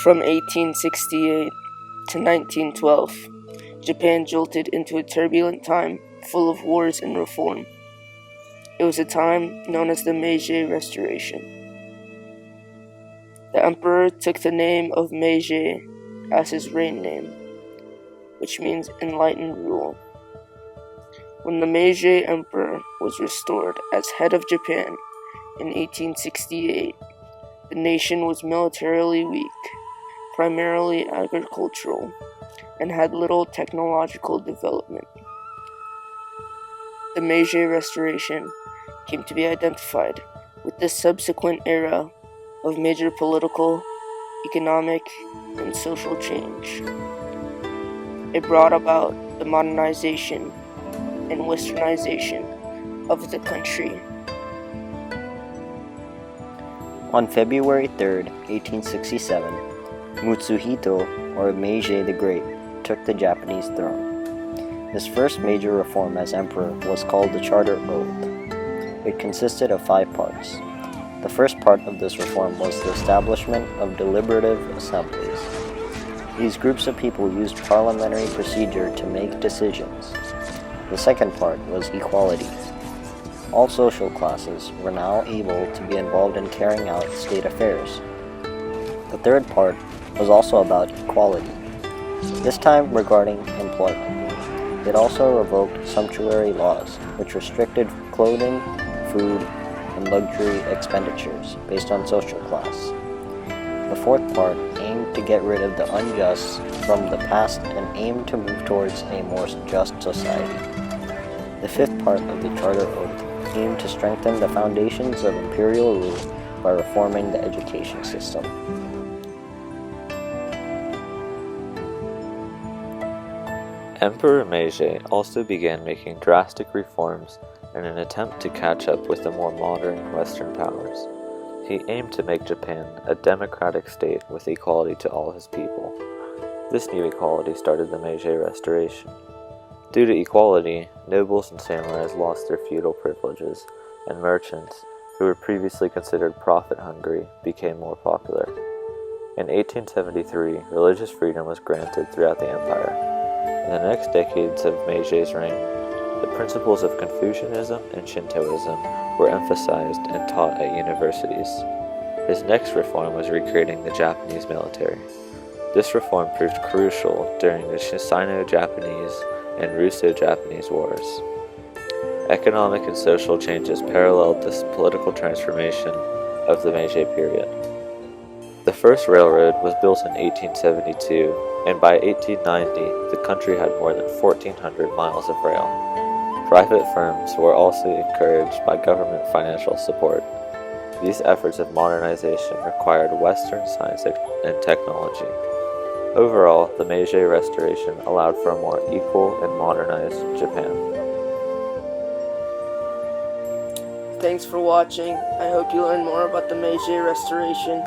From 1868 to 1912, Japan jolted into a turbulent time full of wars and reform. It was a time known as the Meiji Restoration. The emperor took the name of Meiji as his reign name, which means enlightened rule. When the Meiji Emperor was restored as head of Japan in 1868, the nation was militarily weak, primarily agricultural, and had little technological development. The Meiji Restoration came to be identified with the subsequent era of major political, economic, and social change. It brought about the modernization and westernization of the country. On February 3, 1867, Mutsuhito, or Meiji the Great, took the Japanese throne. His first major reform as emperor was called the Charter Oath. It consisted of 5 parts. The first part of this reform was the establishment of deliberative assemblies. These groups of people used parliamentary procedure to make decisions. The second part was equality. All social classes were now able to be involved in carrying out state affairs. The third part was also about equality, this time regarding employment. It also revoked sumptuary laws, which restricted clothing, food, and luxury expenditures based on social class. The fourth part aimed to get rid of the unjust from the past and aimed to move towards a more just society. The fifth part of the Charter Oath aimed to strengthen the foundations of imperial rule by reforming the education system. Emperor Meiji also began making drastic reforms in an attempt to catch up with the more modern Western powers. He aimed to make Japan a democratic state with equality to all his people. This new equality started the Meiji Restoration. Due to equality, nobles and samurais lost their feudal privileges, and merchants, who were previously considered profit-hungry, became more popular. In 1873, religious freedom was granted throughout the empire. In the next decades of Meiji's reign, the principles of Confucianism and Shintoism were emphasized and taught at universities. His next reform was recreating the Japanese military. This reform proved crucial during the Sino-Japanese and Russo-Japanese wars. Economic and social changes paralleled this political transformation of the Meiji period. The first railroad was built in 1872, and by 1890, the country had more than 1,400 miles of rail. Private firms were also encouraged by government financial support. These efforts of modernization required Western science and technology. Overall, the Meiji Restoration allowed for a more equal and modernized Japan. Thanks for watching. I hope you learned more about the Meiji Restoration.